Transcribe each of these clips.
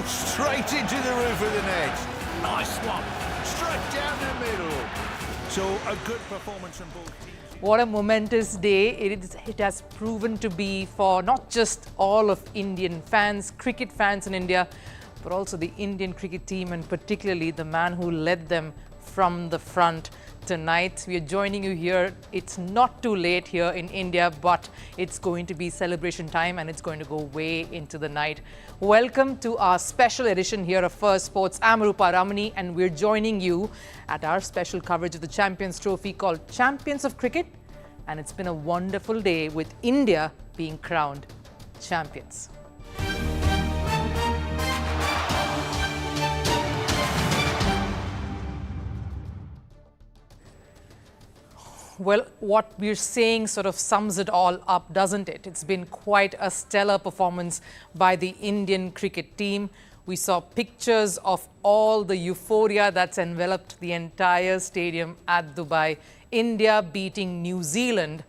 straight into the roof of the net. Nice one. Straight down the middle. So a good performance from both teams. What a momentous day it has proven to be for not just all of Indian fans, cricket fans in India, but also the Indian cricket team and particularly the man who led them from the front tonight. We are joining you here. It's not too late here in India, but it's going to be celebration time and it's going to go way into the night. Welcome to our special edition here of Firstpost. I'm Rupha Ramani and we're joining you at our special coverage of the Champions Trophy called Champions of Cricket. And it's been a wonderful day with India being crowned champions. Well, what we're saying sort of sums it all up, doesn't it? It's been quite a stellar performance by the Indian cricket team. We saw pictures of all the euphoria that's enveloped the entire stadium at Dubai. India beating New Zealand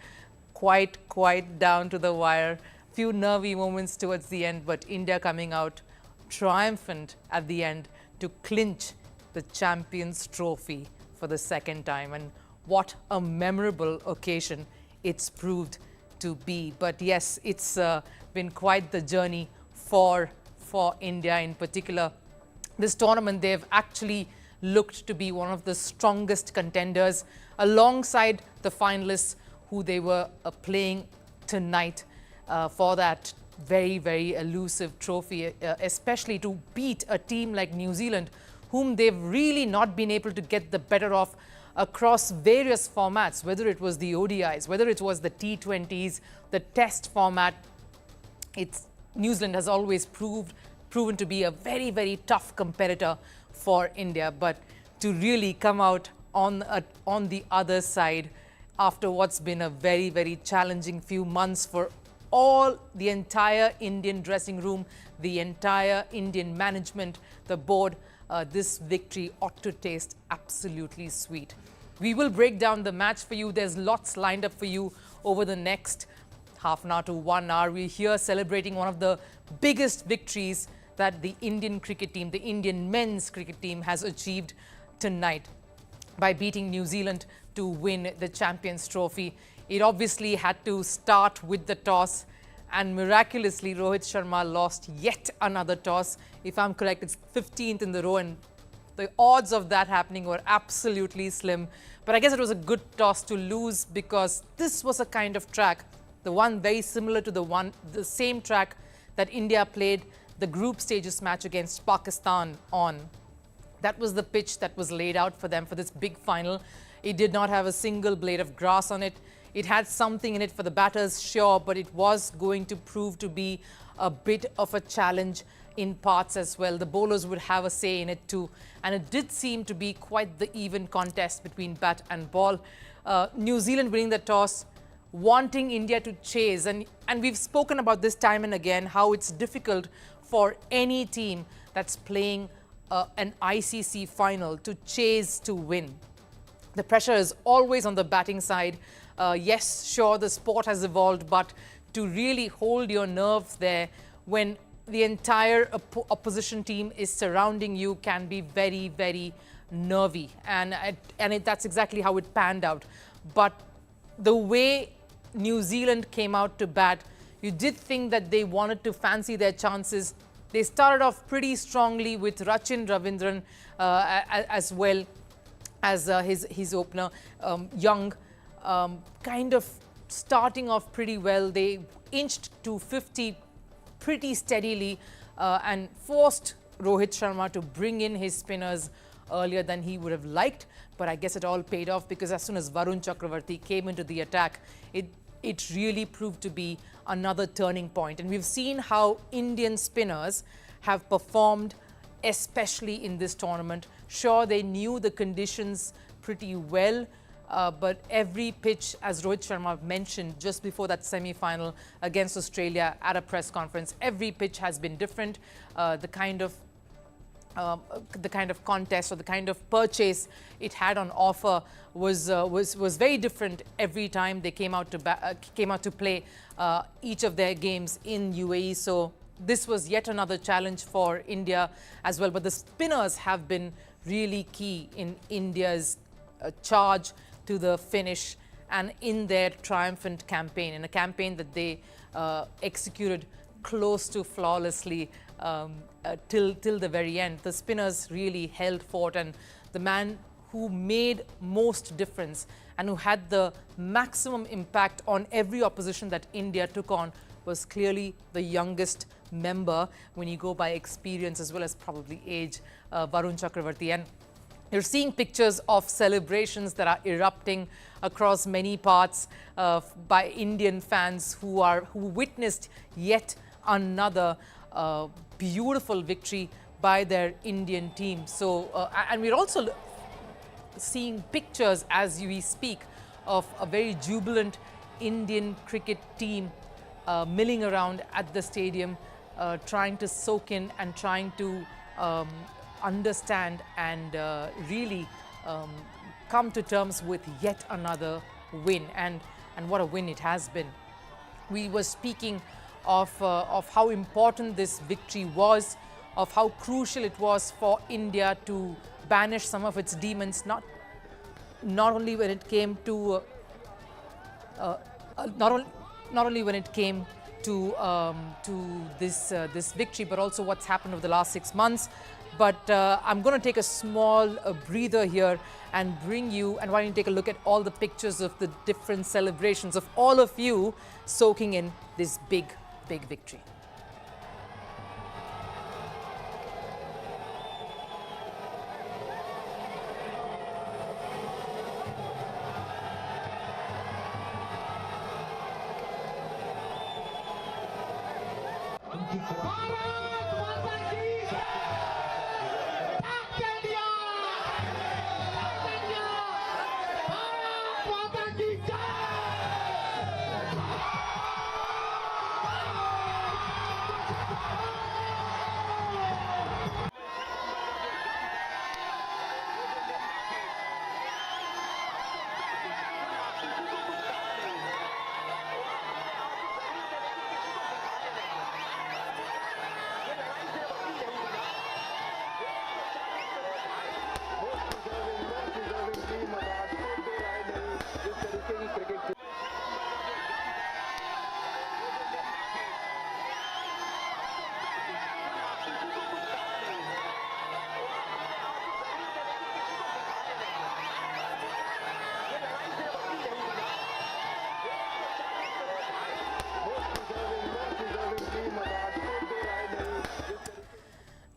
quite down to the wire. Few nervy moments towards the end, but India coming out triumphant at the end to clinch the Champions Trophy for the second time. And what a memorable occasion it's proved to be. But yes, it's been quite the journey for India in particular. This tournament, they've actually looked to be one of the strongest contenders alongside the finalists who they were playing tonight for that very elusive trophy, especially to beat a team like New Zealand, whom they've really not been able to get the better of across various formats, whether it was the ODIs, whether it was the T20s, the test format. New Zealand has always proven to be a very tough competitor for India, but to really come out on the other side after what's been a very challenging few months for the entire Indian dressing room, the entire Indian management, the board, this victory ought to taste absolutely sweet. We will break down the match for you. There's lots lined up for you over the next half an hour to 1 hour. We're here celebrating one of the biggest victories that the Indian cricket team, the Indian men's cricket team has achieved tonight by beating New Zealand to win the Champions Trophy. It obviously had to start with the toss, and miraculously Rohit Sharma lost yet another toss. If I'm correct, it's 15th in the row, and the odds of that happening were absolutely slim. But I guess it was a good toss to lose because this was a kind of track, the one very similar to the same track that India played the group stages match against Pakistan on. That was the pitch that was laid out for them for this big final. It did not have a single blade of grass on it. It had something in it for the batters, sure, but it was going to prove to be a bit of a challenge in parts as well. The bowlers would have a say in it too. And it did seem to be quite the even contest between bat and ball. New Zealand winning the toss, wanting India to chase. And we've spoken about this time and again, how it's difficult for any team that's playing an ICC final to chase to win. The pressure is always on the batting side. Yes, sure, the sport has evolved, but to really hold your nerve there when the entire opposition team is surrounding you can be very nervy. And that's exactly how it panned out. But the way New Zealand came out to bat, you did think that they wanted to fancy their chances. They started off pretty strongly with Rachin Ravindran as well as his opener, Young, kind of starting off pretty well. They inched to 50 pretty steadily and forced Rohit Sharma to bring in his spinners earlier than he would have liked. But I guess it all paid off because as soon as Varun Chakravarti came into the attack, it really proved to be another turning point. And we've seen how Indian spinners have performed, especially in this tournament. Sure, they knew the conditions pretty well, but every pitch, as Rohit Sharma mentioned just before that semi-final against Australia at a press conference, every pitch has been different. The kind of contest or the kind of purchase it had on offer was very different every time they came out to play each of their games in UAE. So this was yet another challenge for India as well. But the spinners have been really key in India's charge to the finish and in their triumphant campaign, in a campaign that they executed close to flawlessly till the very end. The spinners really held fort, and the man who made most difference and who had the maximum impact on every opposition that India took on was clearly the youngest member when you go by experience as well as probably age, Varun Chakravarti. And you're seeing pictures of celebrations that are erupting across many parts by Indian fans who witnessed yet another beautiful victory by their Indian team. So, and we're also seeing pictures as we speak of a very jubilant Indian cricket team milling around at the stadium, trying to soak in and trying to understand and really come to terms with yet another win. And what a win it has been. We were speaking of how important this victory was, of how crucial it was for India to banish some of its demons, not only when it came to not only when it came to this victory, but also what's happened over the last 6 months. But I'm going to take a small breather here and bring you, and why don't you take a look at all the pictures of the different celebrations of all of you soaking in this big victory.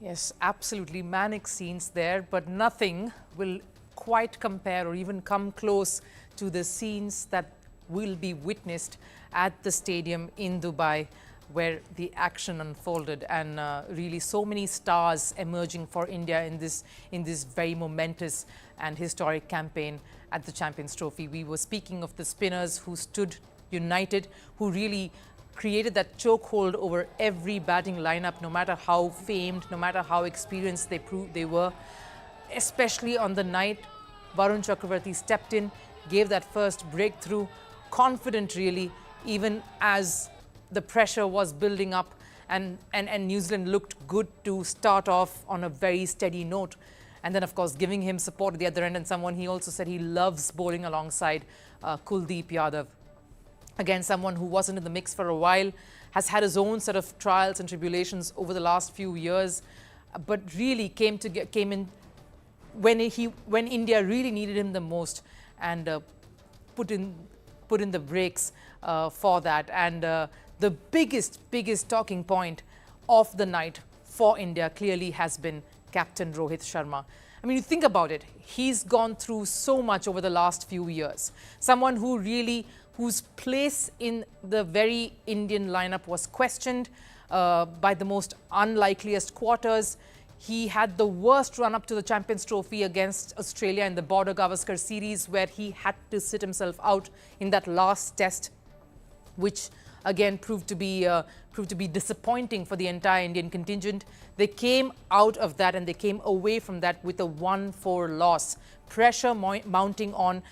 Yes, absolutely manic scenes there, but nothing will quite compare or even come close to the scenes that will be witnessed at the stadium in Dubai, where the action unfolded, and really so many stars emerging for India in this very momentous and historic campaign at the Champions Trophy. We were speaking of the spinners who stood united, who really created that chokehold over every batting lineup, no matter how famed, no matter how experienced they were. Especially on the night, Varun Chakravarti stepped in, gave that first breakthrough, confident really, even as the pressure was building up, and New Zealand looked good to start off on a very steady note. And then, of course, giving him support at the other end, and someone he also said he loves bowling alongside, Kuldeep Yadav. Again, someone who wasn't in the mix for a while, has had his own set of trials and tribulations over the last few years, but really came in when India really needed him the most, and put in the brakes for that. And the biggest talking point of the night for India clearly has been Captain Rohit Sharma. I mean, you think about it, he's gone through so much over the last few years. Someone whose place in the very Indian lineup was questioned by the most unlikeliest quarters. He had the worst run up to the Champions Trophy against Australia in the Border Gavaskar series, where he had to sit himself out in that last test, which again proved to be disappointing for the entire Indian contingent. They came out of that and they came away from that with a 1-4 loss. Pressure mounting on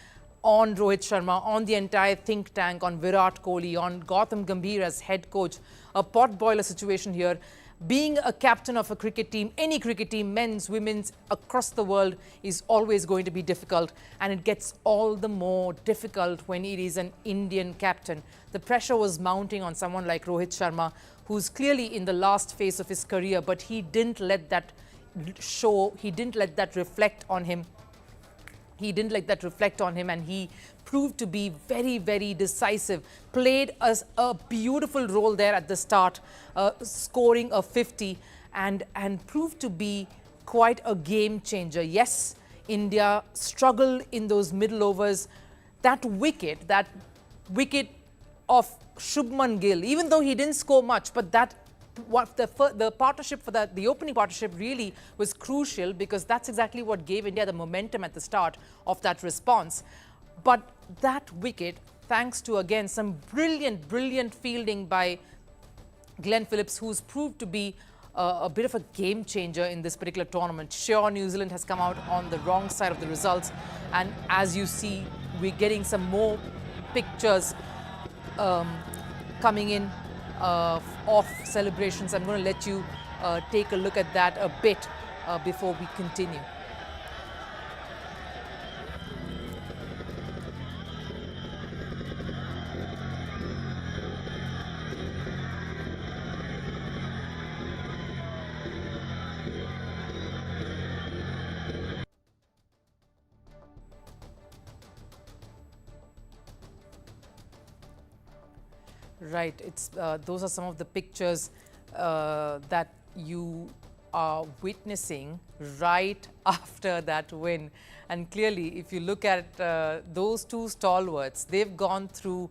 on Rohit Sharma, on the entire think tank, on Virat Kohli, on Gautam Gambhir as head coach. A pot-boiler situation here. Being a captain of a cricket team, any cricket team, men's, women's, across the world, is always going to be difficult. And it gets all the more difficult when it is an Indian captain. The pressure was mounting on someone like Rohit Sharma, who's clearly in the last phase of his career, but he didn't let that show, he didn't let that reflect on him. He didn't let that reflect on him, and he proved to be very, very decisive. Played a beautiful role there at the start, scoring a 50, and proved to be quite a game changer. Yes, India struggled in those middle overs. That wicket of Shubman Gill, even though he didn't score much, but that the partnership for that, the opening partnership really was crucial, because that's exactly what gave India the momentum at the start of that response. But that wicket, thanks to again some brilliant fielding by Glenn Phillips, who's proved to be a bit of a game changer in this particular tournament. Sure, New Zealand has come out on the wrong side of the results, and as you see, we're getting some more pictures coming in of celebrations. I'm going to let you take a look at that a bit before we continue. Right, those are some of the pictures that you are witnessing right after that win. And clearly, if you look at those two stalwarts, they've gone through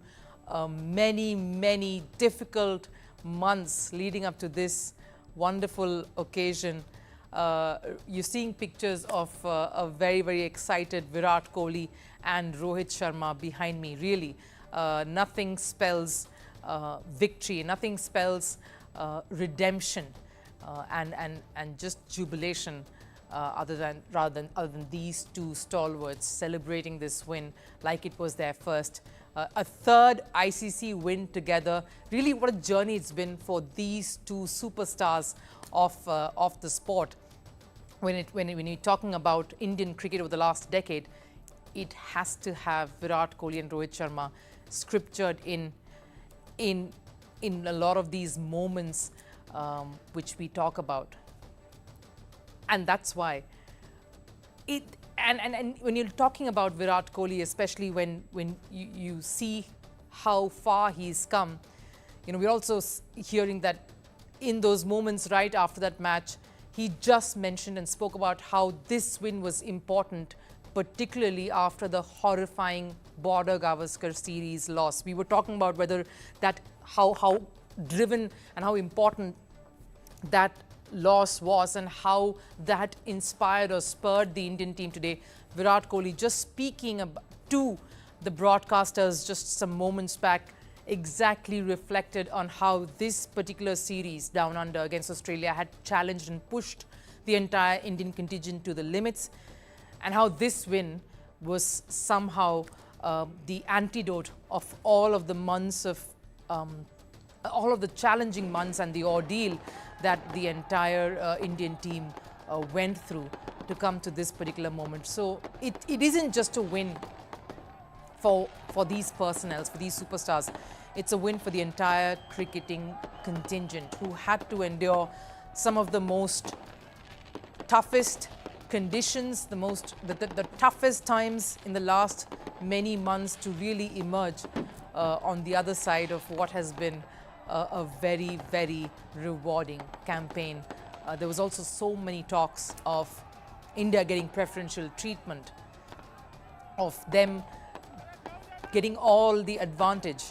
many difficult months leading up to this wonderful occasion. You're seeing pictures of a very excited Virat Kohli and Rohit Sharma behind me. Really, nothing spells victory, nothing spells redemption and just jubilation other than these two stalwarts celebrating this win like it was their first. A third ICC win together. Really, what a journey it's been for these two superstars of the sport. When you're talking about Indian cricket over the last decade, it has to have Virat Kohli and Rohit Sharma scriptured in a lot of these moments which we talk about. And that's why and when you're talking about Virat Kohli, especially when you see how far he's come, we're also hearing that in those moments right after that match, he just mentioned and spoke about how this win was important, particularly after the horrifying Border Gavaskar series loss. We were talking about whether that how driven and how important that loss was, and how that inspired or spurred the Indian team today. Virat Kohli just speaking to the broadcasters just some moments back exactly reflected on how this particular series down under against Australia had challenged and pushed the entire Indian contingent to the limits, and how this win was somehow the antidote of all of the months of all of the challenging months and the ordeal that the entire Indian team went through to come to this particular moment. So it isn't just a win for these personnels, for these superstars. It's a win for the entire cricketing contingent, who had to endure some of the most toughest conditions, the toughest times in the last many months to really emerge on the other side of what has been a very rewarding campaign. There was also so many talks of India getting preferential treatment, of them getting all the advantage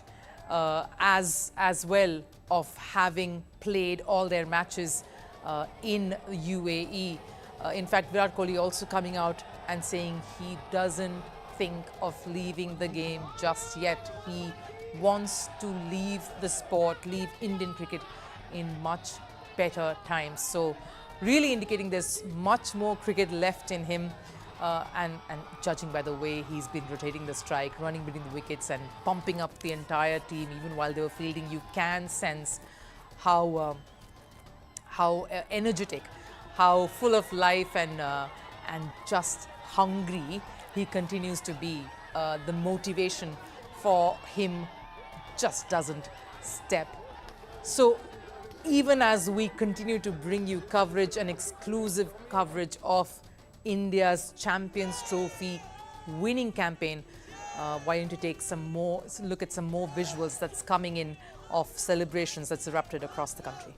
as well of having played all their matches in UAE. In fact, Virat Kohli also coming out and saying he doesn't think of leaving the game just yet. He wants to leave the sport, leave Indian cricket in much better times. So really indicating there's much more cricket left in him. and judging by the way he's been rotating the strike, running between the wickets and pumping up the entire team even while they were fielding, you can sense how energetic, how full of life and just hungry he continues to be. The motivation for him just doesn't step. So even as we continue to bring you coverage and exclusive coverage of India's Champions Trophy winning campaign, why don't you take look at some more visuals that's coming in of celebrations that's erupted across the country.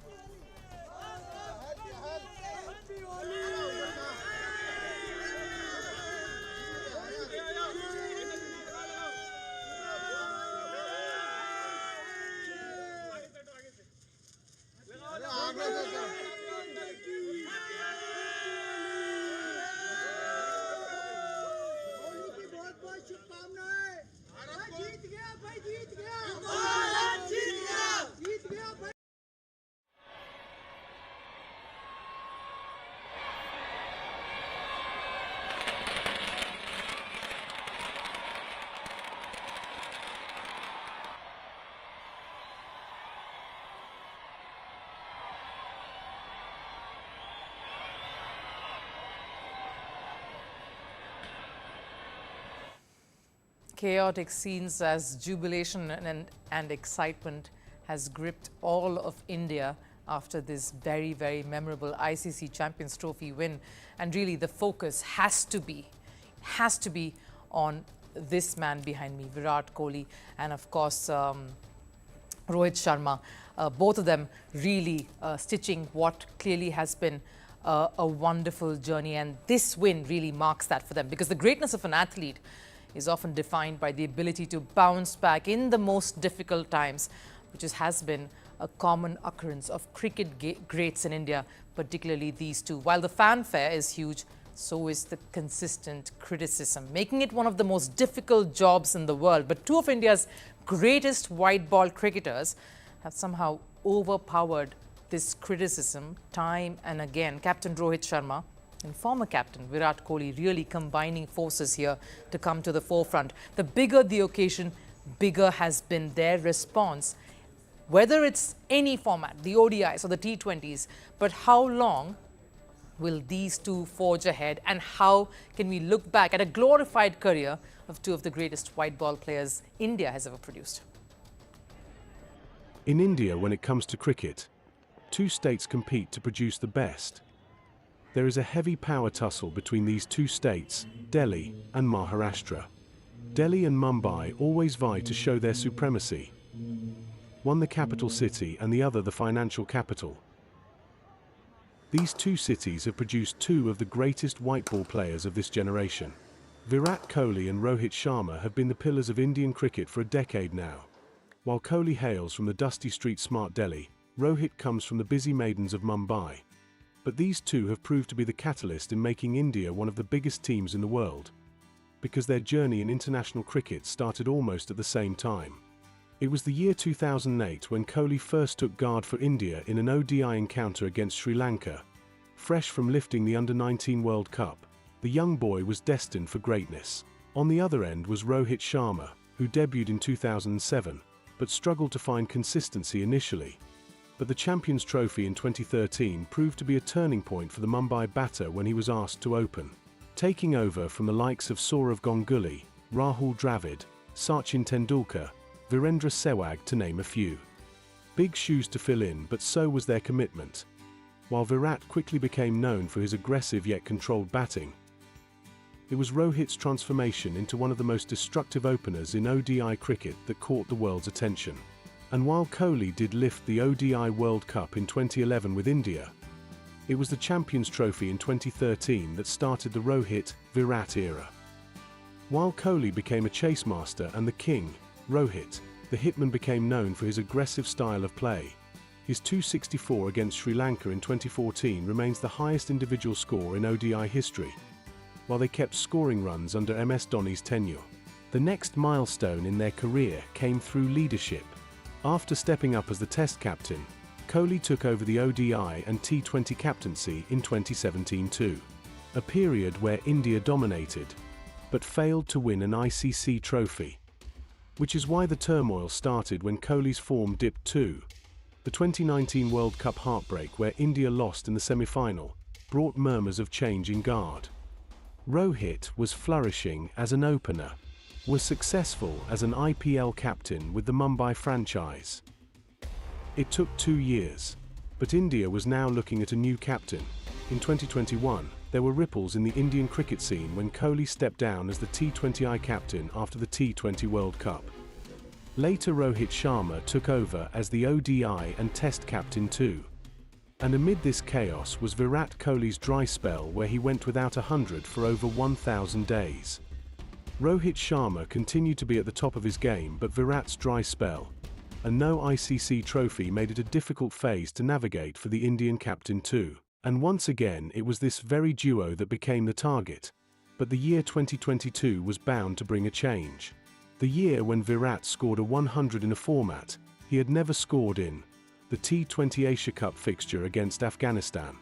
Chaotic scenes as jubilation and excitement has gripped all of India after this very, very memorable ICC Champions Trophy win. And really the focus has to be on this man behind me, Virat Kohli, and of course Rohit Sharma. Both of them really stitching what clearly has been a wonderful journey, and this win really marks that for them, because the greatness of an athlete is often defined by the ability to bounce back in the most difficult times, which has been a common occurrence of cricket greats in India, particularly these two. While the fanfare is huge, so is the consistent criticism, making it one of the most difficult jobs in the world. But two of India's greatest white ball cricketers have somehow overpowered this criticism time and again. Captain Rohit Sharma and former captain Virat Kohli really combining forces here to come to the forefront. The bigger the occasion, bigger has been their response, whether it's any format, the ODIs or the T20s. But how long will these two forge ahead, and how can we look back at a glorified career of two of the greatest white ball players India has ever produced? In India, when it comes to cricket, two states compete to produce the best. There is a heavy power tussle between these two states, Delhi and Maharashtra. Delhi and Mumbai always vie to show their supremacy, one the capital city and the other the financial capital. These two cities have produced two of the greatest white ball players of this generation. Virat Kohli and Rohit Sharma have been the pillars of Indian cricket for a decade now. While Kohli hails from the dusty street smart Delhi, Rohit comes from the busy maidans of Mumbai. But these two have proved to be the catalyst in making India one of the biggest teams in the world, because their journey in international cricket started almost at the same time. It was the year 2008 when Kohli first took guard for India in an ODI encounter against Sri Lanka. Fresh from lifting the Under-19 World Cup, the young boy was destined for greatness. On the other end was Rohit Sharma, who debuted in 2007, but struggled to find consistency initially. But the Champions Trophy in 2013 proved to be a turning point for the Mumbai batter when he was asked to open, taking over from the likes of Sourav Ganguly, Rahul Dravid, Sachin Tendulkar, Virendra Sehwag, to name a few. Big shoes to fill in, but so was their commitment. While Virat quickly became known for his aggressive yet controlled batting, it was Rohit's transformation into one of the most destructive openers in ODI cricket that caught the world's attention. And while Kohli did lift the ODI World Cup in 2011 with India, it was the Champions Trophy in 2013 that started the Rohit-Virat era. While Kohli became a chase master and the king, Rohit, the hitman, became known for his aggressive style of play. His 264 against Sri Lanka in 2014 remains the highest individual score in ODI history, while they kept scoring runs under MS Dhoni's tenure. The next milestone in their career came through leadership. After stepping up as the Test captain, Kohli took over the ODI and T20 captaincy in 2017 too. a period where India dominated, but failed to win an ICC trophy. Which is why the turmoil started when Kohli's form dipped too. The 2019 World Cup heartbreak where India lost in the semi-final brought murmurs of change in guard. Rohit was flourishing as an opener, was successful as an IPL captain with the Mumbai franchise. It took 2 years, but India was now looking at a new captain. In 2021, there were ripples in the Indian cricket scene when Kohli stepped down as the T20I captain after the T20 World Cup. Later Rohit Sharma took over as the ODI and Test captain too. And amid this chaos was Virat Kohli's dry spell where he went without 100 for over 1,000 days. Rohit Sharma continued to be at the top of his game, but Virat's dry spell and no ICC trophy made it a difficult phase to navigate for the Indian captain too. And once again it was this very duo that became the target. But the year 2022 was bound to bring a change. The year when Virat scored a 100 in a format he had never scored in, the T20 Asia Cup fixture against Afghanistan.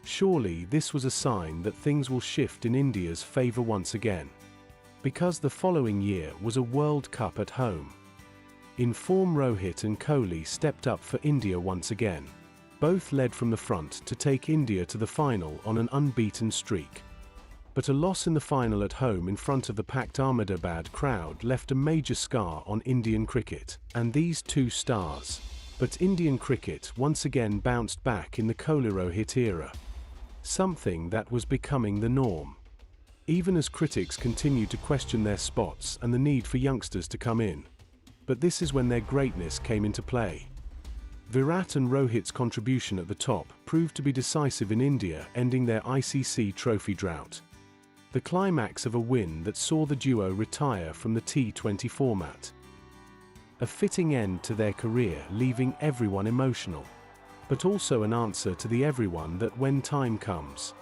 Surely this was a sign that things will shift in India's favour once again. Because the following year was a World Cup at home. In form, Rohit and Kohli stepped up for India once again. Both led from the front to take India to the final on an unbeaten streak. But a loss in the final at home in front of the packed Ahmedabad crowd left a major scar on Indian cricket, and these two stars. But Indian cricket once again bounced back in the Kohli-Rohit era. Something that was becoming the norm. Even as critics continued to question their spots and the need for youngsters to come in. But this is when their greatness came into play. Virat and Rohit's contribution at the top proved to be decisive in India ending their ICC trophy drought. The climax of a win that saw the duo retire from the T20 format. A fitting end to their career, leaving everyone emotional. But also an answer to the everyone that when time comes,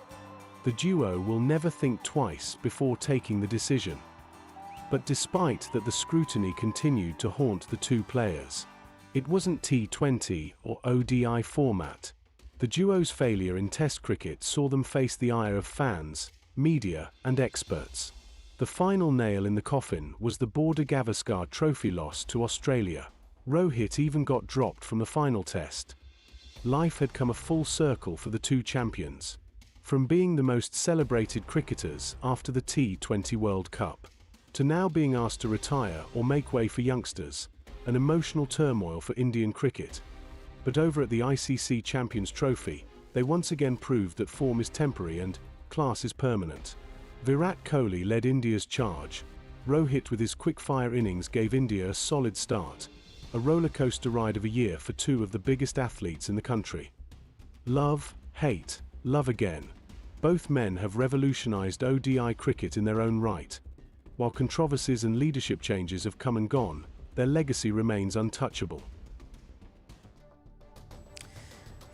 the duo will never think twice before taking the decision. But despite that, the scrutiny continued to haunt the two players. It wasn't T20 or ODI format. The duo's failure in Test cricket saw them face the ire of fans, media, and experts. The final nail in the coffin was the Border Gavaskar Trophy loss to Australia. Rohit even got dropped from the final test. Life had come a full circle for the two champions. From being the most celebrated cricketers after the T20 World Cup, to now being asked to retire or make way for youngsters, an emotional turmoil for Indian cricket. But over at the ICC Champions Trophy, they once again proved that form is temporary and class is permanent. Virat Kohli led India's charge. Rohit with his quick-fire innings gave India a solid start. A rollercoaster ride of a year for two of the biggest athletes in the country. Love, hate, love again. Both men have revolutionized ODI cricket in their own right. While controversies and leadership changes have come and gone, their legacy remains untouchable.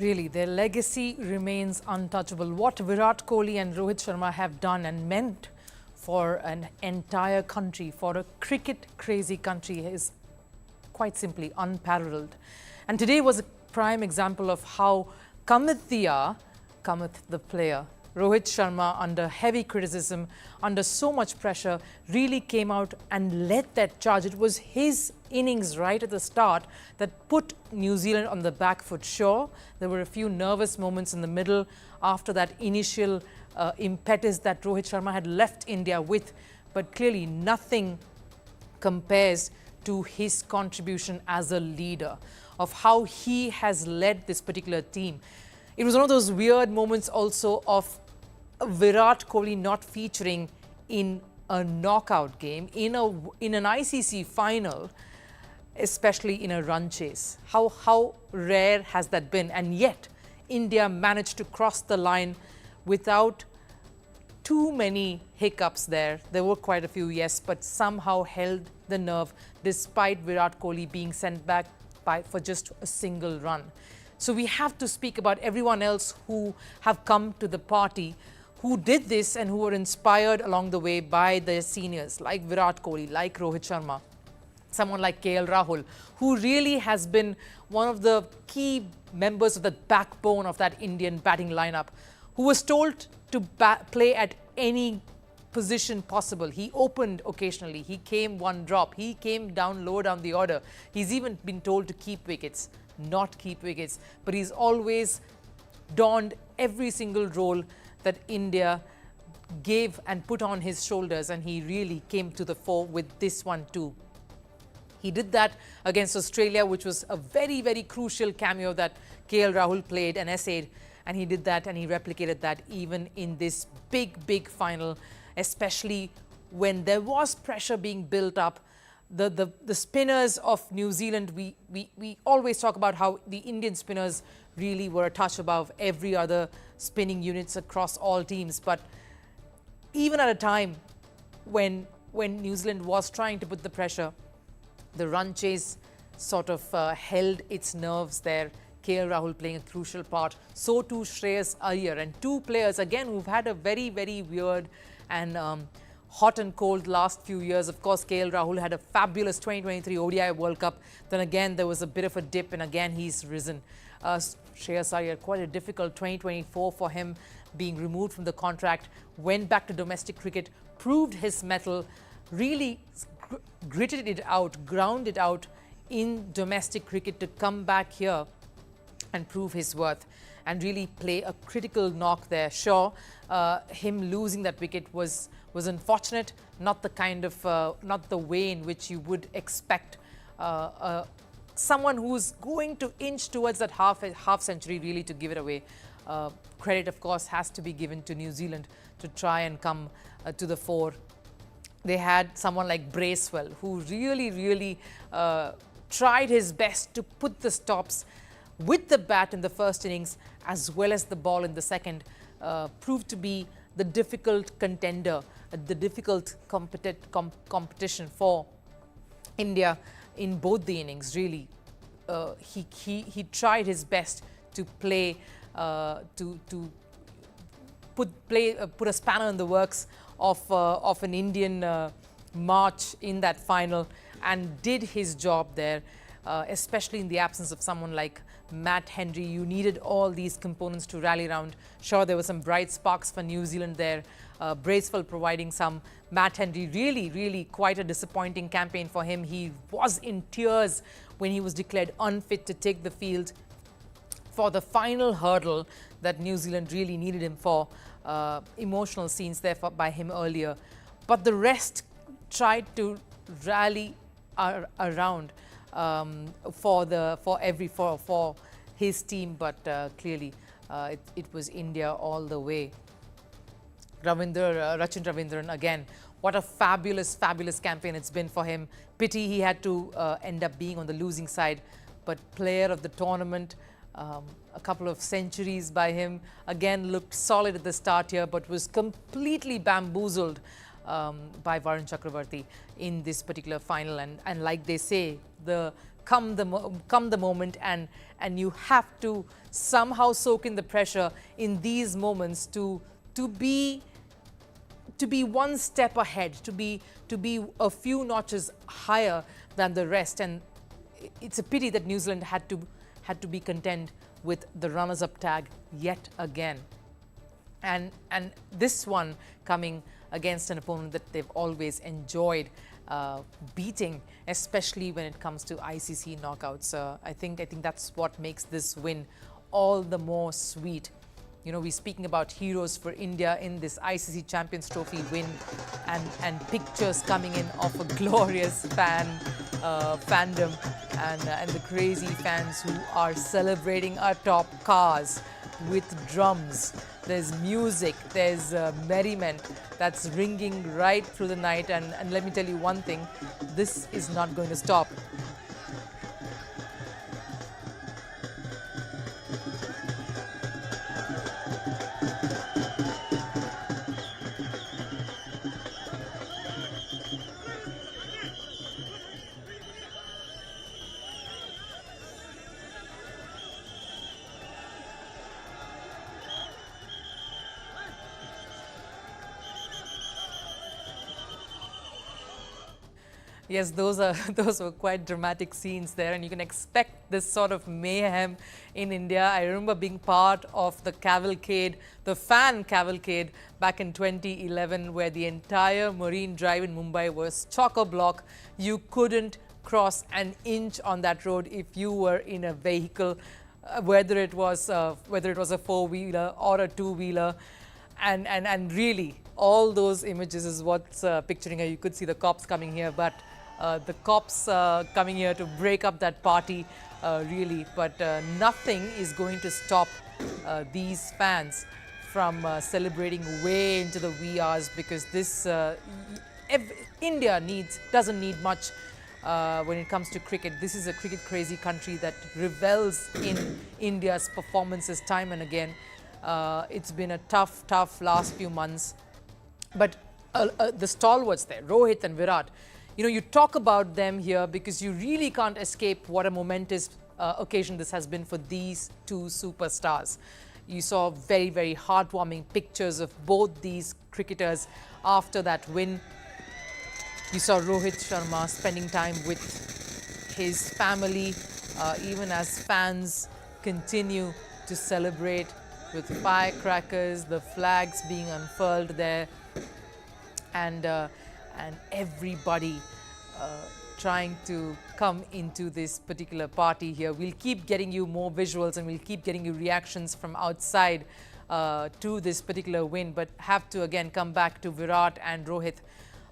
Really, their legacy remains untouchable. What Virat Kohli and Rohit Sharma have done and meant for an entire country, for a cricket-crazy country, is quite simply unparalleled. And today was a prime example of how cometh the hour, cometh the player. Rohit Sharma, under heavy criticism, under so much pressure, really came out and led that charge. It was his innings right at the start that put New Zealand on the back foot. Sure, there were a few nervous moments in the middle after that initial impetus that Rohit Sharma had left India with, but clearly nothing compares to his contribution as a leader, of how he has led this particular team. It was one of those weird moments also of Virat Kohli not featuring in a knockout game, in an ICC final, especially in a run chase. How rare has that been? And yet, India managed to cross the line without too many hiccups there. There were quite a few, yes, but somehow held the nerve despite Virat Kohli being sent back for just a single run. So we have to speak about everyone else who have come to the party, who did this and who were inspired along the way by their seniors like Virat Kohli, like Rohit Sharma, someone like KL Rahul, who really has been one of the key members of the backbone of that Indian batting lineup, who was told to play at any position possible. He opened occasionally. He came one drop. He came down lower down the order. He's even been told to keep wickets, not keep wickets. But he's always donned every single role that India gave and put on his shoulders, and he really came to the fore with this one too. He did that against Australia, which was a very, very crucial cameo that KL Rahul played and essayed. And he did that and he replicated that even in this big, big final, especially when there was pressure being built up. The spinners of New Zealand, we always talk about how the Indian spinners really were a touch above every other spinning units across all teams. But even at a time when New Zealand was trying to put the pressure, the run chase sort of held its nerves there. KL Rahul playing a crucial part. So too Shreyas Iyer, and two players again who've had a very, very weird and hot and cold last few years. Of course, KL Rahul had a fabulous 2023 ODI World Cup. Then again, there was a bit of a dip, and again he's risen. Shreyas Iyer, quite a difficult 2024 for him, being removed from the contract, went back to domestic cricket, proved his mettle, really gritted it out, ground it out in domestic cricket to come back here and prove his worth and really play a critical knock there. Sure, him losing that wicket was unfortunate, not the kind of, not the way in which you would expect someone who's going to inch towards that half century really to give it away. Credit, of course, has to be given to New Zealand to try and come to the fore. They had someone like Bracewell, who really tried his best to put the stops with the bat in the first innings as well as the ball in the second. Proved to be the difficult contender, the difficult competition for India in both the innings. Really, he tried his best to play put a spanner in the works of an Indian march in that final, and did his job there, especially in the absence of someone like Matt Henry. You needed all these components to rally around. Sure, there were some bright sparks for New Zealand there. Bracewell providing some. Matt Henry, really quite a disappointing campaign for him. He was in tears when he was declared unfit to take the field for the final hurdle that New Zealand really needed him for. Emotional scenes there by him earlier. But the rest tried to rally around for his team, but clearly it was India all the way. Rachin Ravindran again, what a fabulous campaign it's been for him. Pity he had to end up being on the losing side, but player of the tournament. A couple of centuries by him. Again, looked solid at the start here, but was completely bamboozled by Varun Chakravarti in this particular final. And like they say, come the moment, and you have to somehow soak in the pressure in these moments to be one step ahead, to be a few notches higher than the rest. And it's a pity that New Zealand had to be content with the runners-up tag yet again. And this one coming against an opponent that they've always enjoyed beating, especially when it comes to ICC knockouts. I think that's what makes this win all the more sweet. You know, we're speaking about heroes for India in this ICC Champions Trophy win, and pictures coming in of a glorious fandom and the crazy fans who are celebrating atop cars with drums. There's music, there's merriment that's ringing right through the night, and let me tell you one thing, this is not going to stop. Yes, those were quite dramatic scenes there, and you can expect this sort of mayhem in India. I remember being part of the cavalcade, the fan cavalcade back in 2011, where the entire Marine Drive in Mumbai was chock-a-block. You couldn't cross an inch on that road if you were in a vehicle, whether it was a four-wheeler or a two-wheeler. And really, all those images is what's picturing here. You could see the cops coming here, but the cops coming here to break up that party, really. But nothing is going to stop these fans from celebrating way into the wee hours, because this India doesn't need much when it comes to cricket. This is a cricket crazy country that revels in India's performances time and again. It's been a tough last few months, but the stalwarts there, Rohit and Virat, you talk about them here because you really can't escape what a momentous occasion this has been for these two superstars. You saw very, very heartwarming pictures of both these cricketers after that win. You saw Rohit Sharma spending time with his family, even as fans continue to celebrate with firecrackers, the flags being unfurled there, and everybody trying to come into this particular party here. We'll keep getting you more visuals and we'll keep getting you reactions from outside to this particular win, but have to again come back to Virat and Rohit,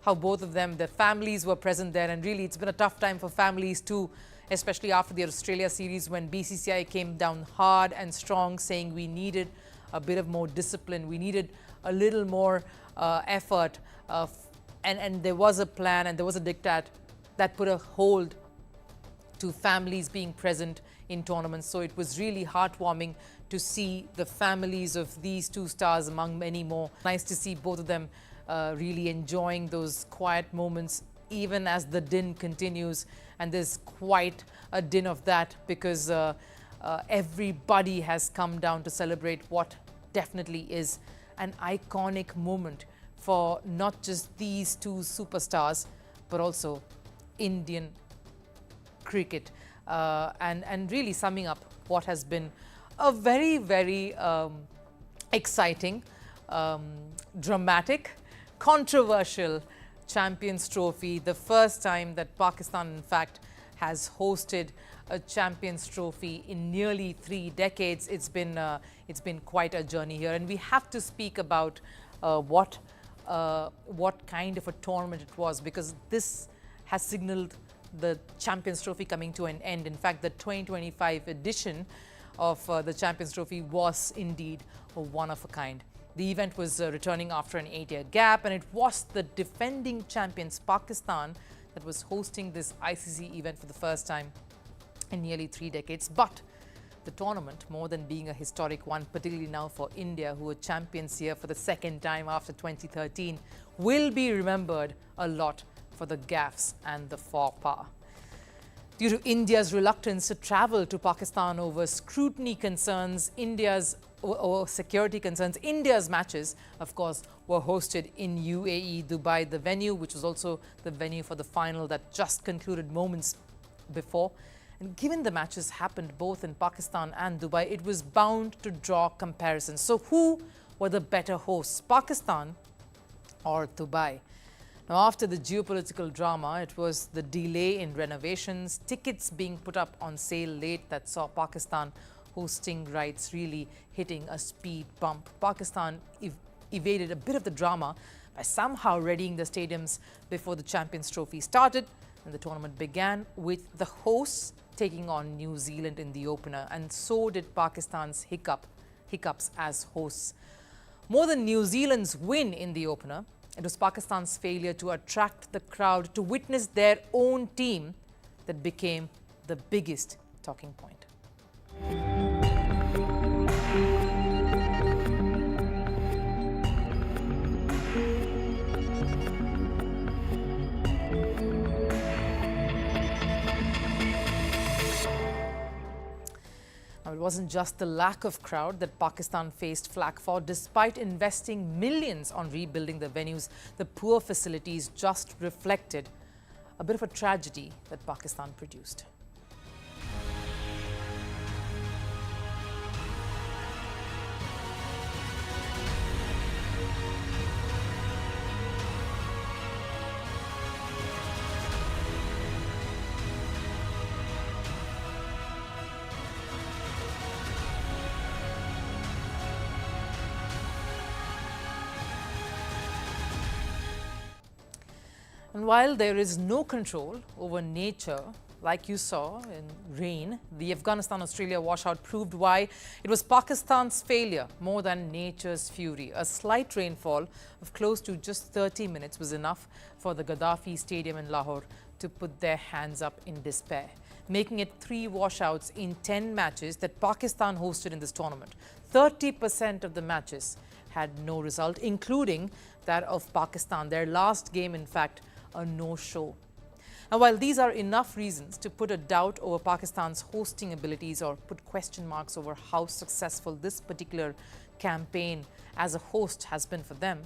how both of them, their families were present there, and really it's been a tough time for families too, especially after the Australia series when BCCI came down hard and strong, saying we needed a bit of more discipline, we needed a little more effort, and there was a plan and there was a diktat that put a hold to families being present in tournaments. So it was really heartwarming to see the families of these two stars among many more. Nice to see both of them really enjoying those quiet moments even as the din continues, and there's quite a din of that because everybody has come down to celebrate what definitely is an iconic moment for not just these two superstars but also Indian cricket, and really summing up what has been a very, very exciting, dramatic, controversial Champions Trophy. The first time that Pakistan, in fact, has hosted a Champions Trophy in nearly 3 decades. It's been quite a journey here, and we have to speak about what kind of a tournament it was, because this has signaled the Champions Trophy coming to an end. In fact, the 2025 edition of the Champions Trophy was indeed one of a kind. The event was returning after an 8-year gap, and it was the defending champions Pakistan that was hosting this ICC event for the first time in nearly 3 decades. But the tournament, more than being a historic one, particularly now for India, who are champions here for the second time after 2013, will be remembered a lot for the gaffes and the faux pas. Due to India's reluctance to travel to Pakistan over scrutiny concerns, or security concerns, India's matches, of course, were hosted in UAE, Dubai, the venue, which was also the venue for the final that just concluded moments before. And given the matches happened both in Pakistan and Dubai, it was bound to draw comparisons. So who were the better hosts, Pakistan or Dubai? Now, after the geopolitical drama, it was the delay in renovations, tickets being put up on sale late, that saw Pakistan hosting rights really hitting a speed bump. Pakistan evaded a bit of the drama by somehow readying the stadiums before the Champions Trophy started, and the tournament began with the hosts taking on New Zealand in the opener, and so did Pakistan's hiccups as hosts. More than New Zealand's win in the opener, it was Pakistan's failure to attract the crowd to witness their own team that became the biggest talking point. Now, it wasn't just the lack of crowd that Pakistan faced flack for. Despite investing millions on rebuilding the venues, the poor facilities just reflected a bit of a tragedy that Pakistan produced. And while there is no control over nature, like you saw in rain, the Afghanistan-Australia washout proved why it was Pakistan's failure more than nature's fury. A slight rainfall of close to just 30 minutes was enough for the Gaddafi Stadium in Lahore to put their hands up in despair, making it 3 washouts in 10 matches that Pakistan hosted in this tournament. 30% of the matches had no result, including that of Pakistan. Their last game, in fact, a no-show. Now, while these are enough reasons to put a doubt over Pakistan's hosting abilities or put question marks over how successful this particular campaign as a host has been for them,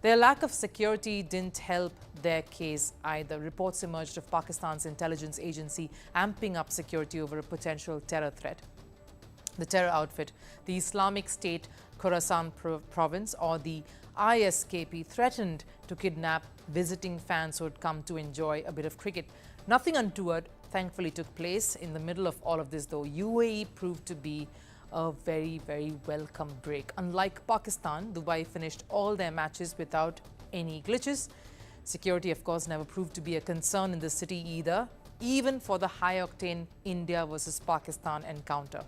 their lack of security didn't help their case either. Reports emerged of Pakistan's intelligence agency amping up security over a potential terror threat. The terror outfit, the Islamic State Khorasan province, or the ISKP, threatened to kidnap visiting fans who had come to enjoy a bit of cricket. Nothing untoward, thankfully, took place. In the middle of all of this, though, UAE proved to be a very, very welcome break. Unlike Pakistan, Dubai finished all their matches without any glitches. Security, of course, never proved to be a concern in the city either, even for the high-octane India versus Pakistan encounter.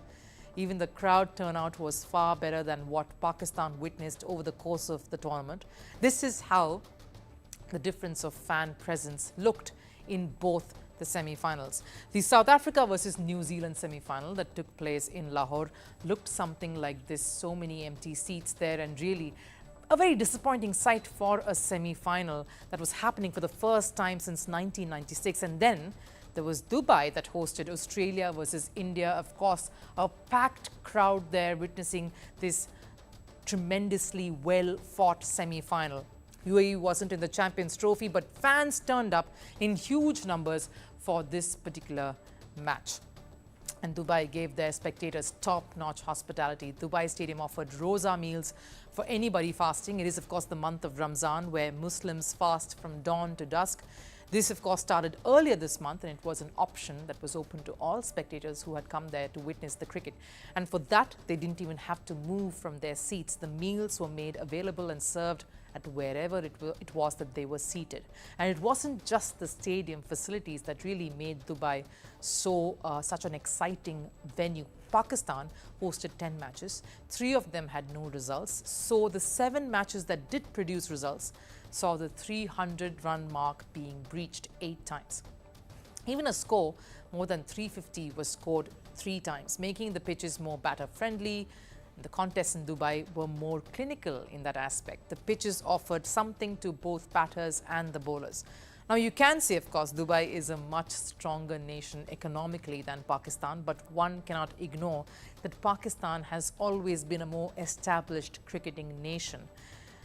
Even the crowd turnout was far better than what Pakistan witnessed over the course of the tournament. This is how the difference of fan presence looked in both the semi-finals. The South Africa versus New Zealand semi-final that took place in Lahore looked something like this. So many empty seats there, and really a very disappointing sight for a semi-final that was happening for the first time since 1996. And then there was Dubai that hosted Australia versus India. Of course, a packed crowd there witnessing this tremendously well-fought semi-final. UAE wasn't in the Champions Trophy, but fans turned up in huge numbers for this particular match. And Dubai gave their spectators top-notch hospitality. Dubai Stadium offered rosa meals for anybody fasting. It is, of course, the month of Ramzan, where Muslims fast from dawn to dusk. This, of course, started earlier this month, and it was an option that was open to all spectators who had come there to witness the cricket. And for that, they didn't even have to move from their seats. The meals were made available and served at wherever it was that they were seated. And it wasn't just the stadium facilities that really made Dubai such an exciting venue. Pakistan hosted 10 matches. 3 of them had no results. So the 7 matches that did produce results saw the 300-run mark being breached 8 times. Even a score more than 350 was scored 3 times, making the pitches more batter-friendly. The contests in Dubai were more clinical in that aspect. The pitches offered something to both batters and the bowlers. Now, you can say, of course, Dubai is a much stronger nation economically than Pakistan, but one cannot ignore that Pakistan has always been a more established cricketing nation.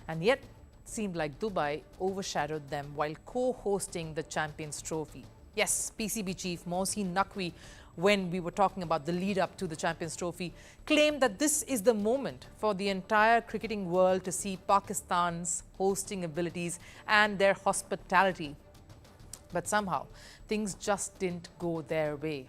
And yet, it seemed like Dubai overshadowed them while co-hosting the Champions Trophy. Yes, PCB chief Mohsin Naqvi, when we were talking about the lead up to the Champions Trophy, claimed that this is the moment for the entire cricketing world to see Pakistan's hosting abilities and their hospitality. But somehow, things just didn't go their way.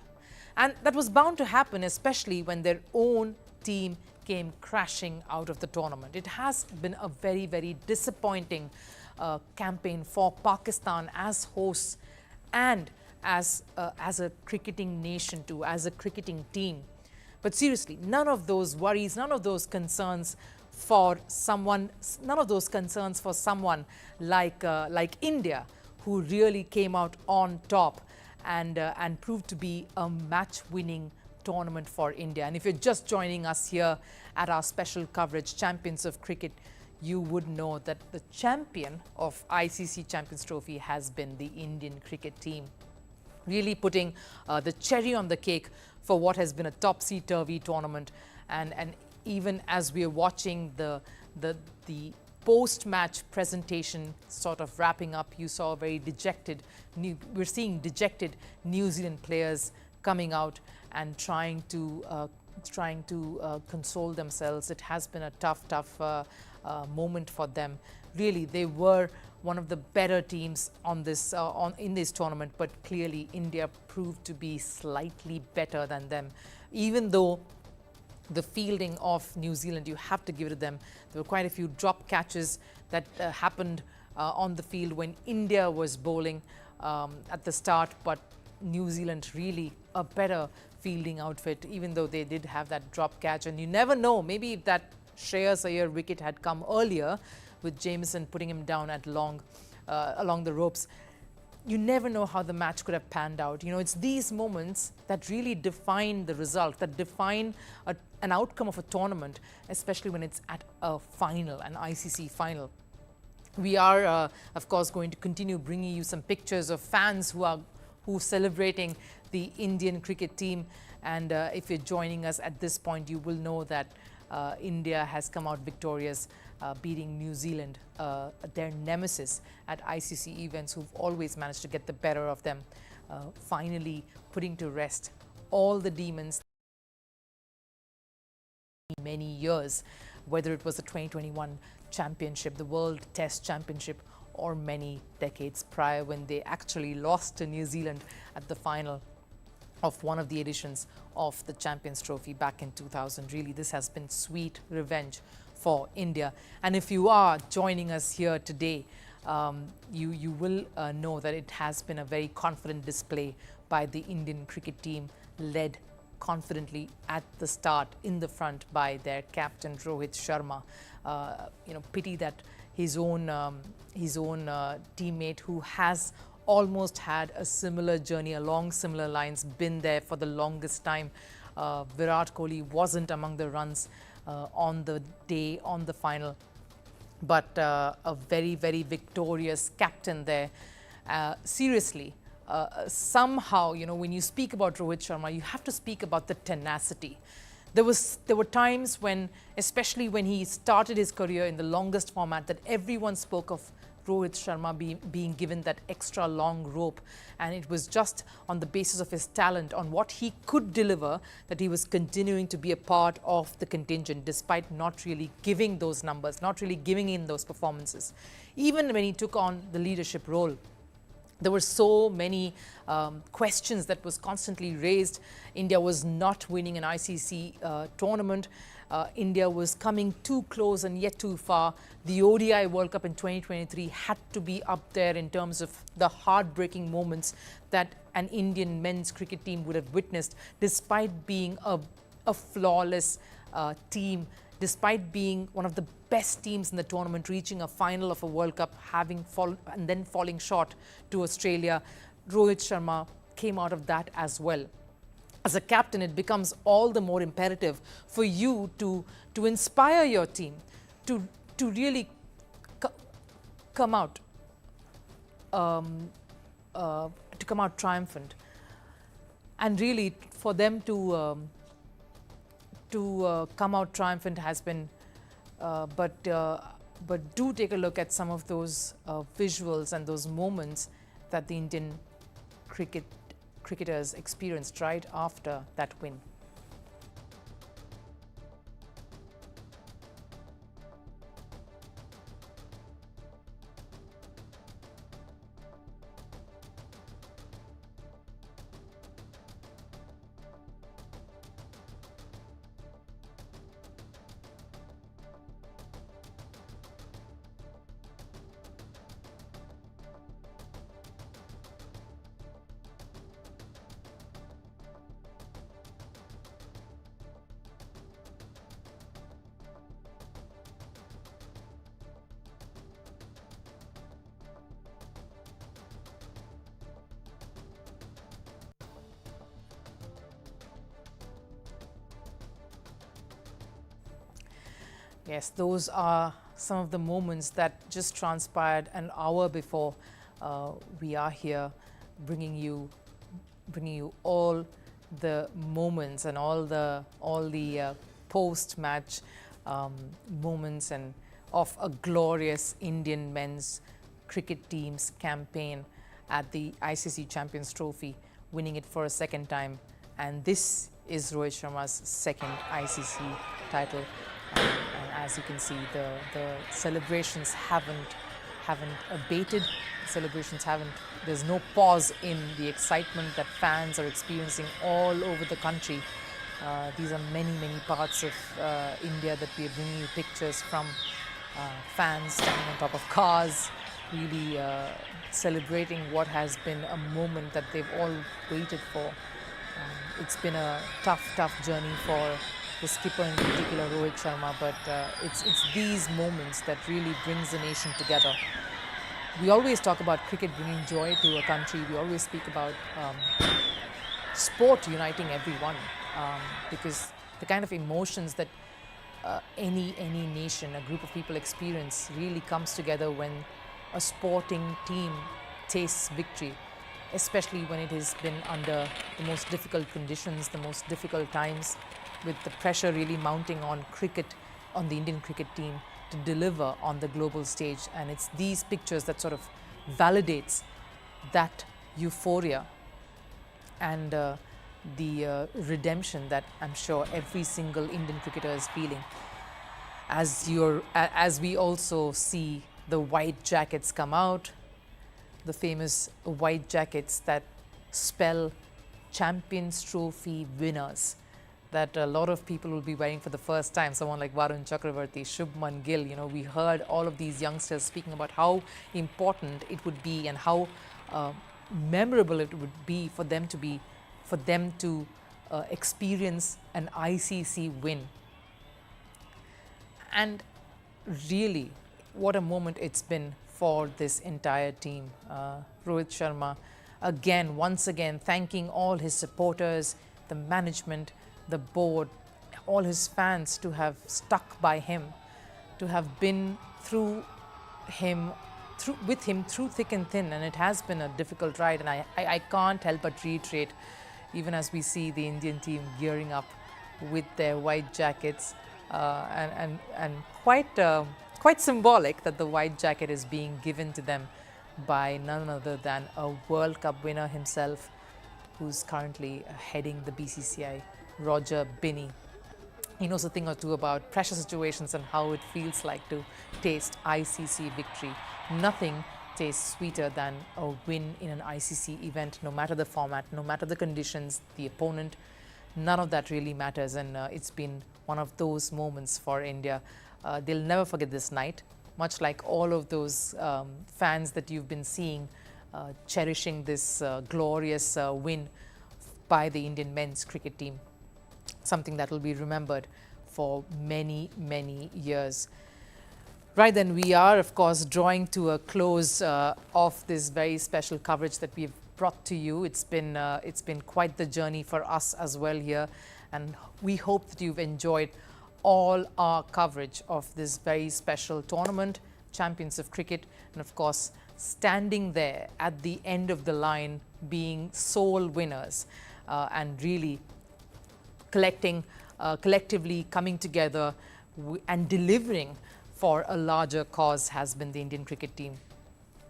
And that was bound to happen, especially when their own team came crashing out of the tournament. It has been a very, very disappointing campaign for Pakistan as hosts and as a cricketing nation too, as a cricketing team. But seriously, none of those worries, none of those concerns for someone like India, who really came out on top and proved to be a match-winning tournament for India. And if you're just joining us here at our special coverage, Champions of Cricket, you would know that the champion of ICC Champions Trophy has been the Indian cricket team, really putting the cherry on the cake for what has been a topsy-turvy tournament. And even as we're watching the post-match presentation sort of wrapping up, you saw we're seeing dejected New Zealand players coming out and trying to console themselves. It has been a tough moment for them. Really, they were one of the better teams in this tournament, but clearly India proved to be slightly better than them. Even though the fielding of New Zealand, you have to give it to them. There were quite a few drop catches that happened on the field when India was bowling at the start, but New Zealand really a better fielding outfit, even though they did have that drop catch. And you never know, maybe if that Shreyas Iyer wicket had come earlier with Jameson putting him down at along the ropes, you never know how the match could have panned out. You know, it's these moments that really define the result, that define an outcome of a tournament, especially when it's at a final, an ICC final. We are, of course, going to continue bringing you some pictures of fans who are celebrating the Indian cricket team. And if you're joining us at this point, you will know that India has come out victorious, beating New Zealand, their nemesis at ICC events, who've always managed to get the better of them, finally putting to rest all the demons many years, whether it was the 2021 championship, the World Test Championship, or many decades prior when they actually lost to New Zealand at the final of one of the editions of the Champions Trophy back in 2000. Really, this has been sweet revenge for India. And if you are joining us here today, you will know that it has been a very confident display by the Indian cricket team, led confidently at the start in the front by their captain Rohit Sharma. Pity that his own teammate, who has almost had a similar journey along similar lines, been there for the longest time, Virat Kohli wasn't among the runs on the day, on the final, but a very, very victorious captain there. Seriously, somehow, when you speak about Rohit Sharma, you have to speak about the tenacity. There were times when, especially when he started his career in the longest format, that everyone spoke of Rohit Sharma being given that extra long rope, and it was just on the basis of his talent, on what he could deliver, that he was continuing to be a part of the contingent, despite not really giving those numbers, not really giving in those performances. Even when he took on the leadership role, there were so many questions that was constantly raised. India was not winning an ICC tournament. India was coming too close and yet too far. The ODI World Cup in 2023 had to be up there in terms of the heartbreaking moments that an Indian men's cricket team would have witnessed, despite being a flawless team, despite being one of the best teams in the tournament, reaching a final of a World Cup, having fallen and then falling short to Australia. Rohit Sharma came out of that as well. As a captain, it becomes all the more imperative for you to inspire your team, to really come out triumphant, and really for them to come out triumphant has been. But do take a look at some of those visuals and those moments that the Indian cricketers experienced right after that win. Yes, those are some of the moments that just transpired an hour before we are here, bringing you all the moments and all the post-match moments and of a glorious Indian men's cricket team's campaign at the ICC Champions Trophy, winning it for a second time. And this is Rohit Sharma's second ICC title. And as you can see, the celebrations haven't abated. The celebrations haven't. There's no pause in the excitement that fans are experiencing all over the country. These are many parts of India that we are bringing you pictures from. Fans standing on top of cars, really celebrating what has been a moment that they've all waited for. It's been a tough journey for the skipper in particular, Rohit Sharma, but it's these moments that really brings the nation together. We always talk about cricket bringing joy to a country. We always speak about sport uniting everyone, because the kind of emotions that any nation, a group of people experience really comes together when a sporting team tastes victory, especially when it has been under the most difficult conditions, the most difficult times, with the pressure really mounting on cricket, on the Indian cricket team to deliver on the global stage. And it's these pictures that sort of validates that euphoria and the redemption that I'm sure every single Indian cricketer is feeling. As we also see the white jackets come out, the famous white jackets that spell Champions Trophy winners, that a lot of people will be wearing for the first time. Someone like Varun Chakravarti, Shubman Gill, we heard all of these youngsters speaking about how important it would be and how memorable it would be for them to experience an ICC win. And really, what a moment it's been for this entire team. Rohit Sharma, once again, thanking all his supporters, the management, the board, all his fans to have stuck by him, to have been with him through thick and thin. And it has been a difficult ride. And I can't help but reiterate, even as we see the Indian team gearing up with their white jackets, and quite symbolic that the white jacket is being given to them by none other than a World Cup winner himself, who's currently heading the BCCI, Roger Binney. He knows a thing or two about pressure situations and how it feels like to taste ICC victory. Nothing tastes sweeter than a win in an ICC event, no matter the format, no matter the conditions, the opponent. None of that really matters, and it's been one of those moments for India. They'll never forget this night, much like all of those fans that you've been seeing cherishing this glorious win by the Indian men's cricket team. Something that will be remembered for many, many years. Right then, we are, of course, drawing to a close of this very special coverage that we've brought to you. It's been quite the journey for us as well here, and we hope that you've enjoyed all our coverage of this very special tournament, Champions of Cricket, and of course, standing there at the end of the line, being sole winners, and really collectively coming together and delivering for a larger cause has been the Indian cricket team.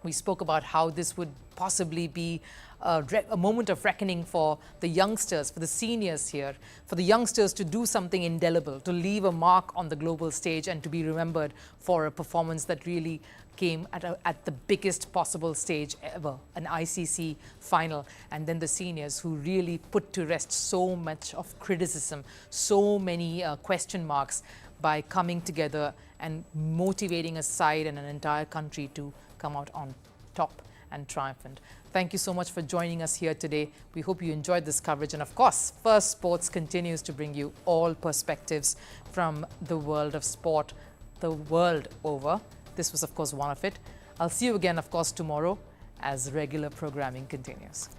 We spoke about how this would possibly be a moment of reckoning for the youngsters, for the seniors here, for the youngsters to do something indelible, to leave a mark on the global stage and to be remembered for a performance that really came at the biggest possible stage ever, an ICC final. And then the seniors who really put to rest so much of criticism, so many question marks by coming together and motivating a side and an entire country to come out on top and triumphant. Thank you so much for joining us here today. We hope you enjoyed this coverage. And of course, Firstpost continues to bring you all perspectives from the world of sport, the world over. This was, of course, one of it. I'll see you again, of course, tomorrow as regular programming continues.